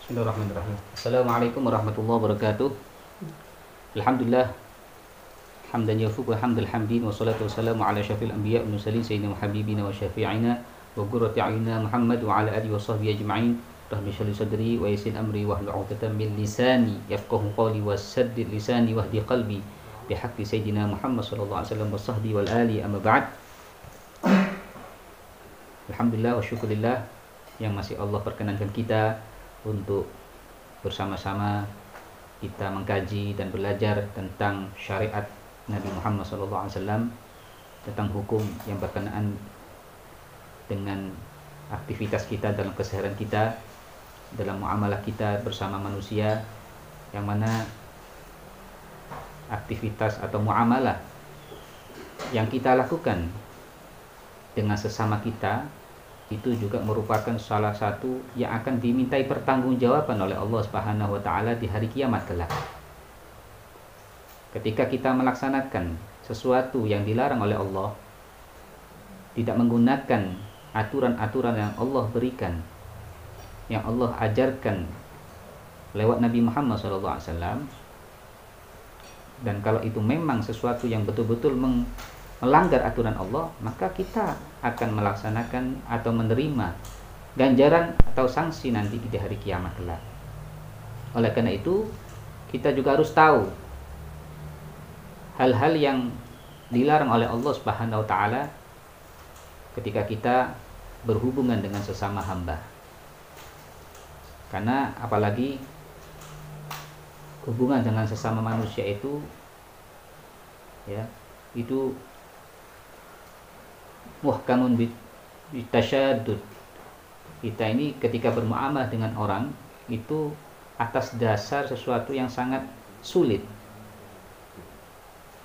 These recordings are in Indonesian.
Bismillahirrahmanirrahim. Assalamualaikum warahmatullahi wabarakatuh. Alhamdulillah hamdan yafuq wa hamdal hamdin wa salatu wassalamu ala syafil anbiya wal mursalin sayyidina wa habibina wa syafi'ina wa qurrati a'yunina Muhammad wa ala alihi wa sahbihi ajma'in. Rabbi shrah li sadri wa yassir amri wahlul 'uqdatam min lisani yafqahu qawli wa saddid lisani wahdi qalbi bihaqqi sayyidina Muhammad sallallahu alaihi wasallam wa sahbihi wal ali amma ba'd. Alhamdulillah wa syukurillah yang masih Allah perkenankan kita untuk bersama-sama kita mengkaji dan belajar tentang syariat Nabi Muhammad SAW, tentang hukum yang berkenaan dengan aktivitas kita dalam keseharian kita, dalam muamalah kita bersama manusia, yang mana aktivitas atau muamalah yang kita lakukan dengan sesama kita itu juga merupakan salah satu yang akan dimintai pertanggungjawaban oleh Allah Subhanahu wa taala di hari kiamat kelak. Ketika kita melaksanakan sesuatu yang dilarang oleh Allah, tidak menggunakan aturan-aturan yang Allah berikan, yang Allah ajarkan lewat Nabi Muhammad SAW, dan kalau itu memang sesuatu yang betul-betul melanggar aturan Allah, maka kita akan melaksanakan atau menerima ganjaran atau sanksi nanti di hari kiamat kelak. Oleh karena itu, kita juga harus tahu hal-hal yang dilarang oleh Allah Subhanahu wa taala ketika kita berhubungan dengan sesama hamba. Karena apalagi hubungan dengan sesama manusia itu muhkamun bitasyaddud. Kita ini ketika bermuamalah dengan orang itu atas dasar sesuatu yang sangat sulit.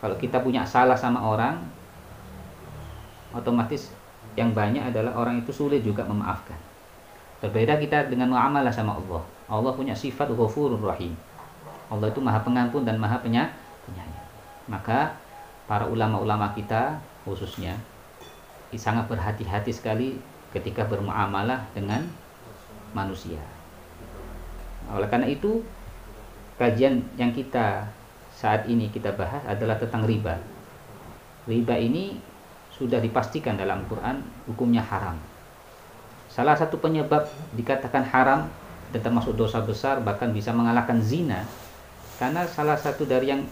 Kalau kita punya salah sama orang, otomatis yang banyak adalah orang itu sulit juga memaafkan. Berbeda kita dengan muamalah sama Allah. Allah punya sifat Ghafurur Rahim. Allah itu Maha Pengampun dan Maha Penyayang. Maka para ulama-ulama kita khususnya sangat berhati-hati sekali ketika bermuamalah dengan manusia. Oleh karena itu, kajian yang kita saat ini kita bahas adalah tentang riba. Riba ini sudah dipastikan dalam Quran hukumnya haram. Salah satu penyebab dikatakan haram dan termasuk dosa besar, bahkan bisa mengalahkan zina, karena salah satu dari yang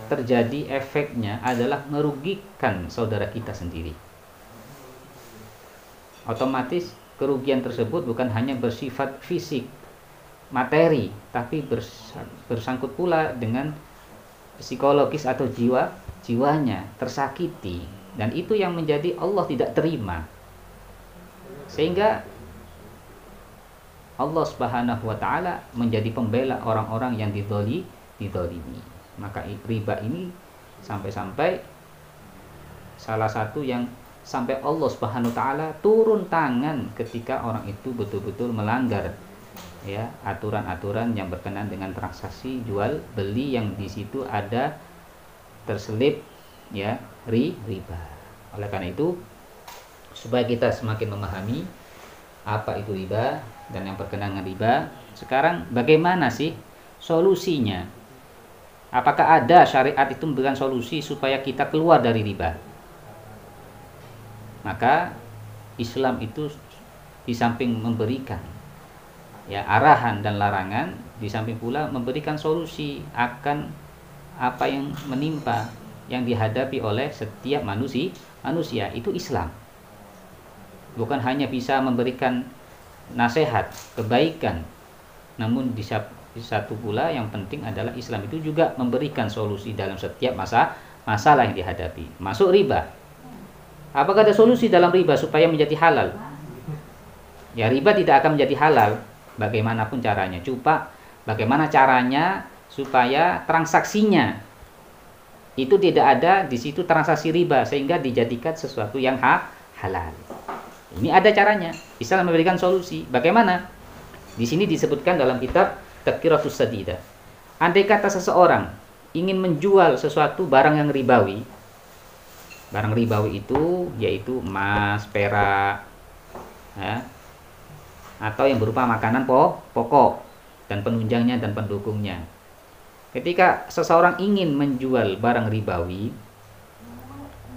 terjadi efeknya adalah merugikan saudara kita sendiri. Otomatis kerugian tersebut bukan hanya bersifat fisik, materi, tapi bersangkut pula dengan psikologis atau jiwanya tersakiti, dan itu yang menjadi Allah tidak terima, sehingga Allah Subhanahu wa taala menjadi pembela orang-orang yang didolimi. Maka riba ini sampai-sampai salah satu yang sampai Allah Subhanahu wa taala turun tangan ketika orang itu betul-betul melanggar aturan-aturan yang berkenaan dengan transaksi jual beli yang di situ ada terselip riba. Oleh karena itu, supaya kita semakin memahami apa itu riba dan yang berkenaan dengan riba, sekarang bagaimana sih solusinya? Apakah ada syariat itu memberikan solusi supaya kita keluar dari riba? Maka Islam itu di samping memberikan arahan dan larangan, di samping pula memberikan solusi akan apa yang menimpa, yang dihadapi oleh setiap manusia. Itu Islam. Bukan hanya bisa memberikan nasihat, kebaikan, namun di satu pula yang penting adalah Islam itu juga memberikan solusi dalam setiap masalah yang dihadapi. Masuk riba. Apakah ada solusi dalam riba supaya menjadi halal? Ya, riba tidak akan menjadi halal bagaimanapun caranya. Coba bagaimana caranya supaya transaksinya itu tidak ada di situ transaksi riba sehingga dijadikan sesuatu yang halal. Ini ada caranya. Islam memberikan solusi. Bagaimana? Di sini disebutkan dalam kitab Tadhkiratus Sadidah. Andai kata seseorang ingin menjual sesuatu barang yang ribawi, barang ribawi itu yaitu emas, perak, atau yang berupa makanan pokok, dan penunjangnya dan pendukungnya. Ketika seseorang ingin menjual barang ribawi,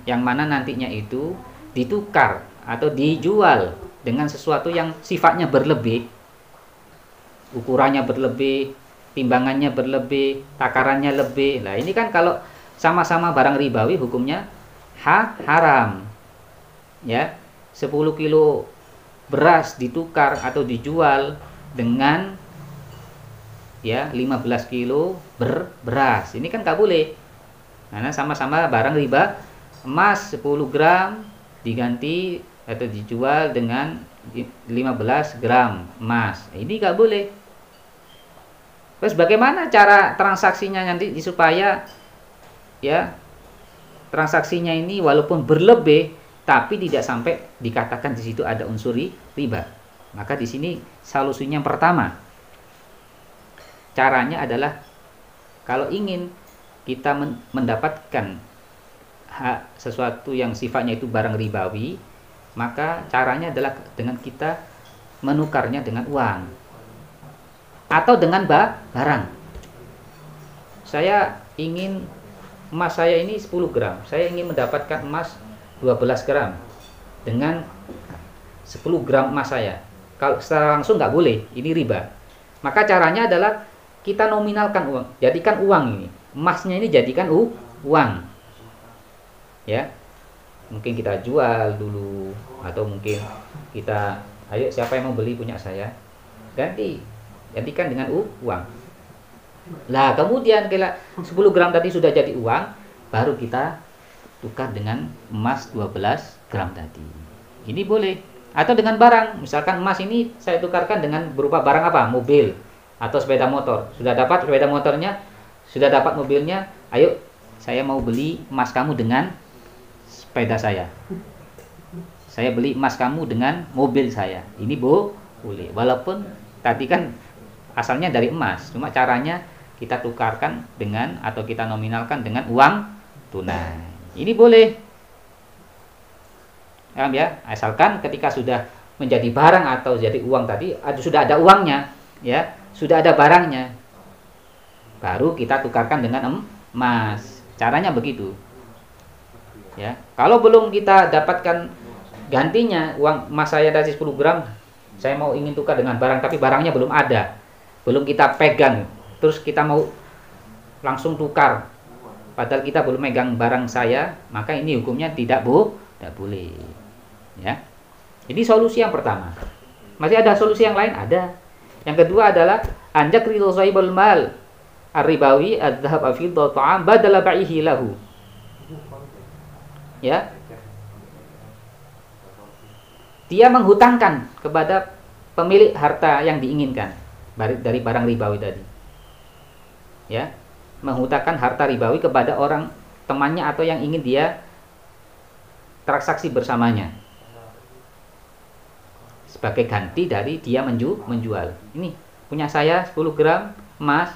yang mana nantinya itu ditukar atau dijual dengan sesuatu yang sifatnya berlebih, ukurannya berlebih, timbangannya berlebih, takarannya lebih. Nah, ini kan kalau sama-sama barang ribawi hukumnya haram. Ya, 10 kilo beras ditukar atau dijual dengan ya 15 kilo beras. Ini kan nggak boleh. Karena sama-sama barang riba. Emas 10 gram diganti atau dijual dengan 15 gram emas. Ini nggak boleh. Terus bagaimana cara transaksinya nanti supaya ya transaksinya ini walaupun berlebih tapi tidak sampai dikatakan di situ ada unsur riba. Maka di sini solusinya yang pertama, caranya adalah kalau ingin kita mendapatkan sesuatu yang sifatnya itu barang ribawi, maka caranya adalah dengan kita menukarnya dengan uang atau dengan barang. Saya ingin emas saya ini 10 gram, saya ingin mendapatkan emas 12 gram dengan 10 gram emas saya. Kalau secara langsung nggak boleh, ini riba. Maka caranya adalah kita nominalkan uang, jadikan uang ini, emasnya ini jadikan uang. Ya, mungkin kita jual dulu, atau mungkin kita, ayo siapa yang mau beli punya saya, gantikan dengan uang. Lah kemudian kalau 10 gram tadi sudah jadi uang, baru kita tukar dengan emas 12 gram tadi. Ini boleh. Atau dengan barang, misalkan emas ini saya tukarkan dengan berupa barang apa? Mobil atau sepeda motor. Sudah dapat sepeda motornya, sudah dapat mobilnya, ayo saya mau beli emas kamu dengan sepeda saya. Saya beli emas kamu dengan mobil saya. Ini boleh. Walaupun tadi kan asalnya dari emas, cuma caranya kita tukarkan dengan atau kita nominalkan dengan uang tunai. Ini boleh. Ya, asalkan ketika sudah menjadi barang atau jadi uang tadi, sudah ada uangnya, ya, sudah ada barangnya, baru kita tukarkan dengan emas. Caranya begitu. Ya, kalau belum kita dapatkan gantinya uang emas saya tadi 10 gram, saya mau ingin tukar dengan barang tapi barangnya belum ada, belum kita pegang, terus kita mau langsung tukar, padahal kita belum megang barang saya, maka ini hukumnya tidak boleh. Ya, ini solusi yang pertama. Masih ada solusi yang lain? Ada. Yang kedua adalah anjak ridho sahibul mal ar-ribawi adzhab afidda ta'am badala ba'ihi lahu. Ya, dia menghutangkan kepada pemilik harta yang diinginkan dari barang ribawi tadi. Ya, menghutangkan harta ribawi kepada orang temannya atau yang ingin dia transaksi bersamanya sebagai ganti dari dia menjual. Ini punya saya 10 gram emas,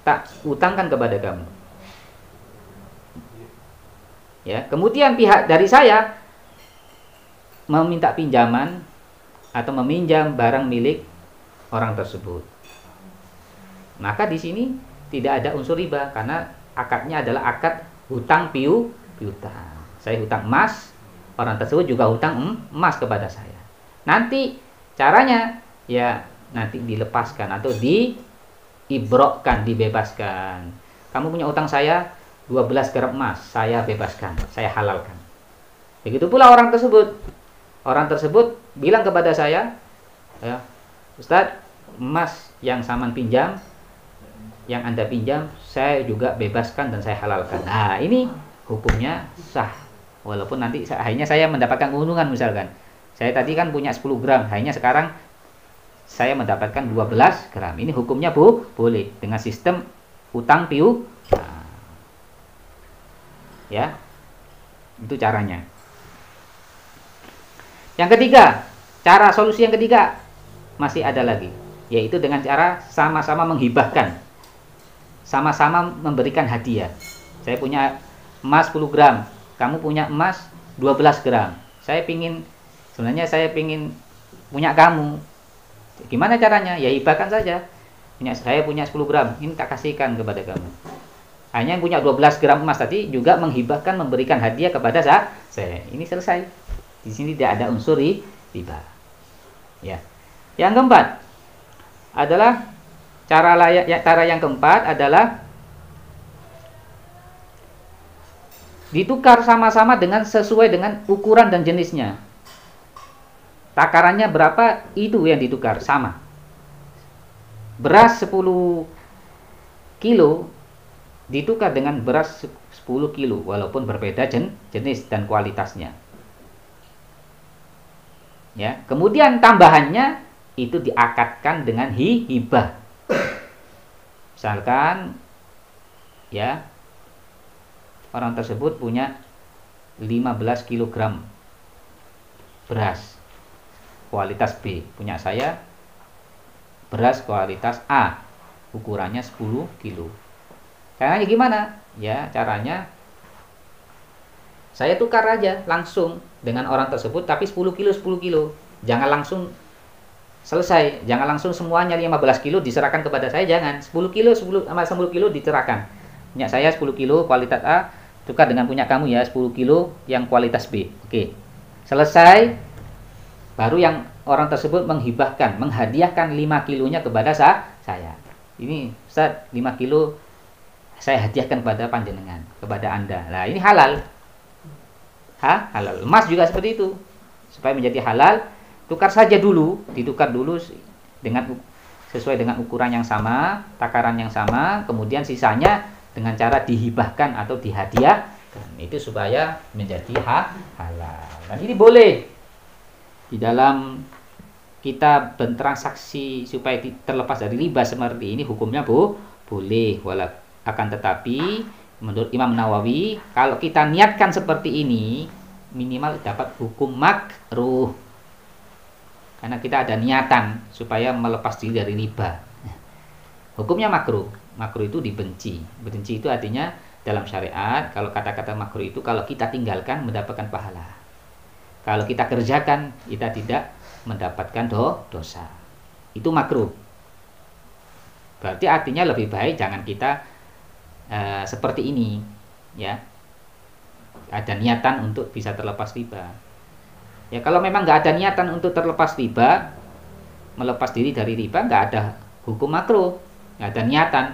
tak utangkan kepada kamu. Ya, kemudian pihak dari saya meminta pinjaman atau meminjam barang milik orang tersebut. Maka di sini tidak ada unsur riba karena akadnya adalah akad hutang piutang. Saya hutang emas, orang tersebut juga hutang emas kepada saya. Nanti caranya ya nanti dilepaskan atau diibrokkan, dibebaskan. Kamu punya utang saya 12 gram emas, saya bebaskan, saya halalkan. Begitu pula orang tersebut. Orang tersebut bilang kepada saya, ya, Ustadz, emas yang saman pinjam, yang Anda pinjam, saya juga bebaskan dan saya halalkan. Nah, ini hukumnya sah. Walaupun nanti akhirnya saya mendapatkan keuntungan misalkan. Saya tadi kan punya 10 gram, akhirnya sekarang saya mendapatkan 12 gram. Ini hukumnya boleh dengan sistem utang piutang. Ya, itu caranya. Yang ketiga, cara solusi yang ketiga masih ada lagi, yaitu dengan cara sama-sama menghibahkan, sama-sama memberikan hadiah. Saya punya emas 10 gram, kamu punya emas 12 gram. Sebenarnya saya pingin punya kamu. Gimana caranya? Ya hibahkan saja. Saya punya 10 gram, ini tak kasihkan kepada kamu. Hanya yang punya 12 gram emas tadi juga menghibahkan, memberikan hadiah kepada saya. Ini selesai. Di sini tidak ada unsur riba. Ya. Yang keempat adalah cara yang keempat adalah ditukar sama-sama dengan sesuai dengan ukuran dan jenisnya. Takarannya berapa itu yang ditukar sama. Beras 10 kilo ditukar dengan beras 10 kilo walaupun berbeda jenis dan kualitasnya. Ya, kemudian tambahannya itu diakadkan dengan hibah. Misalkan ya, orang tersebut punya 15 kg beras kualitas B, punya saya beras kualitas A, ukurannya 10 kilo. Caranya gimana? Ya, caranya saya tukar aja langsung dengan orang tersebut, tapi 10 kilo 10 kilo. Jangan langsung selesai, jangan langsung semuanya 15 kilo diserahkan kepada saya, jangan. 10 kilo 10 kilo diserahkan. Punya saya 10 kilo kualitas A, tukar dengan punya kamu ya 10 kilo yang kualitas B. Oke. Selesai, baru yang orang tersebut menghibahkan, menghadiahkan 5 kilonya kepada saya. Ini Ustaz, 5 kilo saya hadiahkan kepada panjenengan, kepada Anda. Nah, ini halal. Halal. Emas juga seperti itu. Supaya menjadi halal, tukar saja dulu, ditukar dulu dengan sesuai dengan ukuran yang sama, takaran yang sama, kemudian sisanya dengan cara dihibahkan atau dihadiahkan. Itu supaya menjadi halal. Dan ini boleh di dalam kita bertransaksi supaya terlepas dari riba seperti ini, hukumnya boleh. Akan tetapi menurut Imam Nawawi, kalau kita niatkan seperti ini, minimal dapat hukum makruh. Karena kita ada niatan supaya melepas diri dari riba. Hukumnya makruh. Makruh itu dibenci. Benci itu artinya dalam syariat, kalau kata-kata makruh itu kalau kita tinggalkan mendapatkan pahala. Kalau kita kerjakan, kita tidak mendapatkan dosa. Itu makruh. Berarti artinya lebih baik jangan kita seperti ini, ya. Ada niatan untuk bisa terlepas riba. Ya, kalau memang nggak ada niatan untuk terlepas riba, melepas diri dari riba, nggak ada hukum makruh, nggak ada niatan.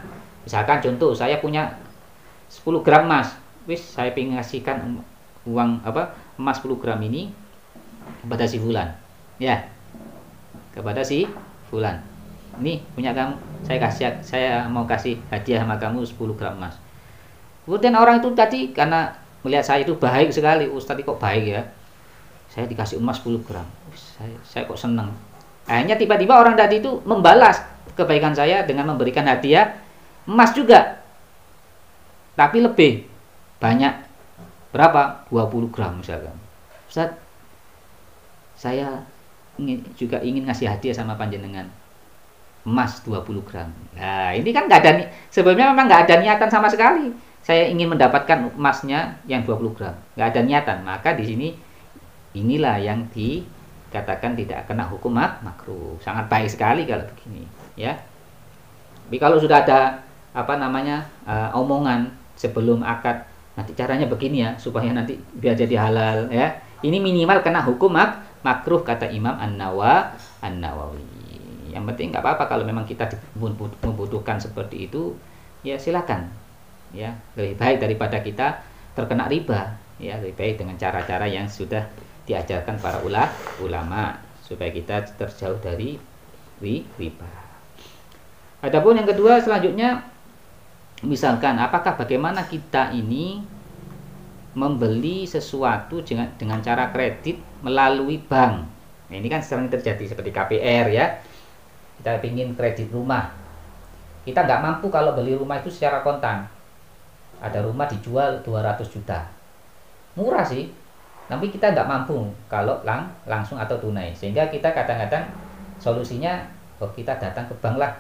Misalkan contoh, saya punya 10 gram emas, saya ingin ngasihkan uang emas 10 gram ini kepada si fulan, ya, kepada si fulan. Ini punya kamu, saya mau kasih hadiah sama kamu 10 gram emas. Kemudian orang itu tadi karena melihat saya itu baik sekali, Ustadz kok baik ya, saya dikasih emas 10 gram, saya kok senang. Akhirnya tiba-tiba orang tadi itu membalas kebaikan saya dengan memberikan hadiah emas juga, tapi lebih banyak, berapa? 20 gram misalkan. Ustadz, saya ingin ngasih hadiah sama panjenengan emas 20 gram. Nah, ini kan sebelumnya memang nggak ada niatan sama sekali. Saya ingin mendapatkan emasnya yang 20 gram. Nggak ada niatan. Maka di sini inilah yang dikatakan tidak kena hukum makruh. Sangat baik sekali kalau begini, ya. Tapi kalau sudah ada omongan sebelum akad, nanti caranya begini ya supaya nanti biar jadi halal, ya. Ini minimal kena hukum makruh kata Imam An-Nawawi. Yang penting nggak apa-apa kalau memang kita membutuhkan seperti itu, ya silakan, ya, lebih baik daripada kita terkena riba, ya, lebih baik dengan cara-cara yang sudah diajarkan para ulama supaya kita terjauh dari riba. Adapun yang kedua selanjutnya, misalkan bagaimana kita ini membeli sesuatu dengan cara kredit melalui bank. Nah, ini kan sering terjadi seperti KPR, ya. Kita ingin kredit rumah, kita nggak mampu kalau beli rumah itu secara kontan. Ada rumah dijual 200 juta, murah sih, tapi kita nggak mampu kalau langsung atau tunai. Sehingga kita kadang-kadang solusinya kita datang ke bank lah,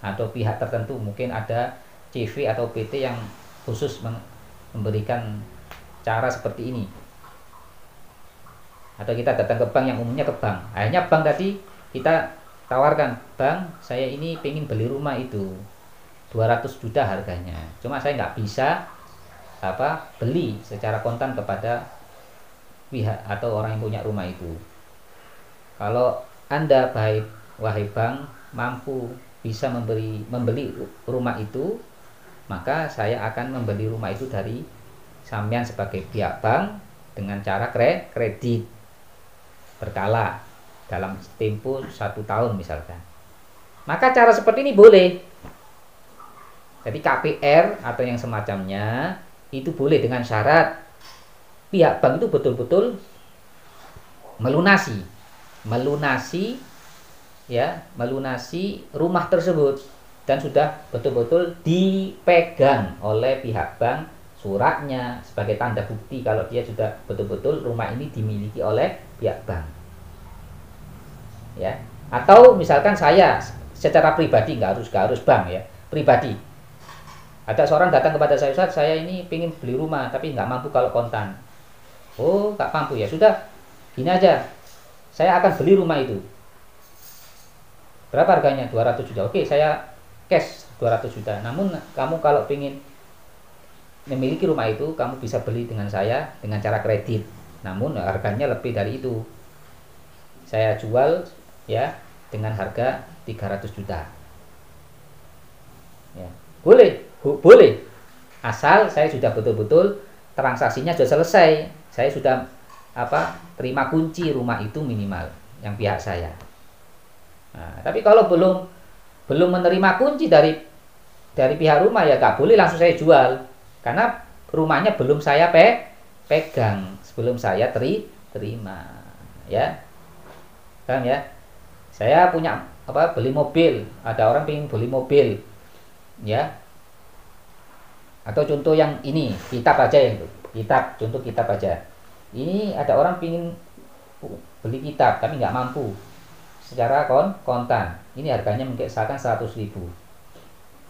atau pihak tertentu, mungkin ada CV atau PT yang khusus memberikan cara seperti ini, atau kita datang ke bank yang umumnya ke bank. Akhirnya bank tadi kita tawarkan, bang, saya ini pengen beli rumah itu 200 juta harganya, cuma saya nggak bisa beli secara kontan kepada pihak atau orang yang punya rumah itu. Kalau anda wahai bang, mampu bisa membeli rumah itu, maka saya akan membeli rumah itu dari sampean sebagai pihak bank dengan cara kredit berkala dalam tempo 1 tahun misalkan. Maka cara seperti ini boleh. Jadi KPR atau yang semacamnya itu boleh dengan syarat pihak bank itu betul-betul melunasi rumah tersebut dan sudah betul-betul dipegang oleh pihak bank suratnya sebagai tanda bukti kalau dia sudah betul-betul rumah ini dimiliki oleh pihak bank. Ya. Atau misalkan saya secara pribadi, nggak harus bank ya, pribadi. Ada seorang datang kepada saya, Ustaz, saya ini pengen beli rumah tapi nggak mampu kalau kontan. Oh, nggak mampu ya, sudah, gini aja, saya akan beli rumah itu. Berapa harganya? 200 juta. Oke, saya cash 200 juta. Namun kamu kalau pengen memiliki rumah itu, kamu bisa beli dengan saya dengan cara kredit. Namun harganya lebih dari itu. Saya jual ya dengan harga 300 juta. Ya, boleh. Asal saya sudah betul-betul transaksinya sudah selesai. Saya sudah terima kunci rumah itu minimal yang pihak saya. Nah, tapi kalau belum menerima kunci dari pihak rumah ya nggak boleh langsung saya jual, karena rumahnya belum saya pegang sebelum saya terima ya kan ya. Saya punya beli mobil, ada orang pengen beli mobil ya, atau contoh yang ini kitab aja ya, itu contoh kitab aja. Ini ada orang pengen beli kitab tapi nggak mampu secara kontan. Ini harganya misalkan 100.000.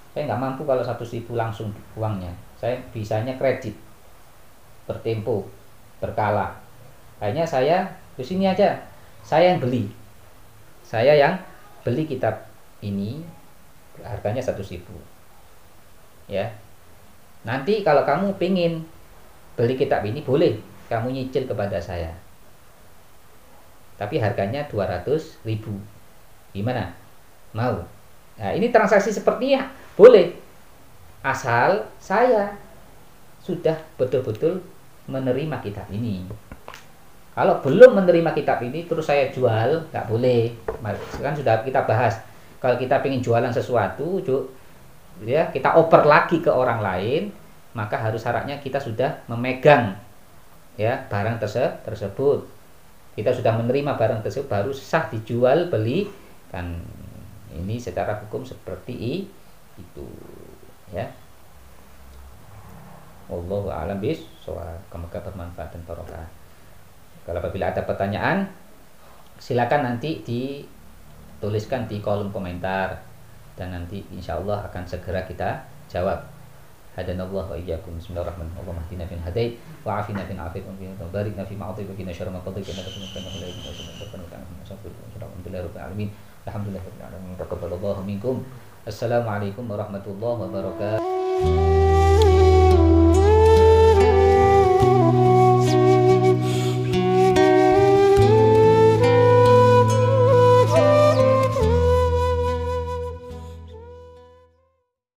Saya nggak mampu kalau 100.000 langsung uangnya. Saya bisanya kredit bertempo berkala. Akhirnya saya di sini aja, saya yang beli kitab ini harganya 100.000 ya. Nanti kalau kamu pengen beli kitab ini, boleh kamu nyicil kepada saya, tapi harganya 200.000. Gimana? Mau? Nah, ini transaksi sepertinya boleh, asal saya sudah betul-betul menerima kitab ini. Kalau belum menerima kitab ini terus saya jual, nggak boleh. Kan sudah kita bahas, kalau kita pengen jualan sesuatu ya, kita oper lagi ke orang lain, maka harus syaratnya kita sudah memegang ya barang tersebut. Kita sudah menerima barang tersebut baru sah dijual beli kan. Ini secara hukum seperti itu ya. Wallahu a'lam bishawab. Semoga bermanfaat dan barokah. Kalau apabila ada pertanyaan, silakan nanti dituliskan di kolom komentar dan nanti insyaallah akan segera kita jawab. Hadanallahu wa iyyakum. Bismillahirrahmanirrahim. Allahumma hdina fi hadait wa afina fi afiyat wa barik fi ma atait wa qina syarra ma qadait innaka kunta alamin. Alhamdulillahirabbil alamin. Taqabbalallahu minkum. Assalamualaikum warahmatullahi wabarakatuh.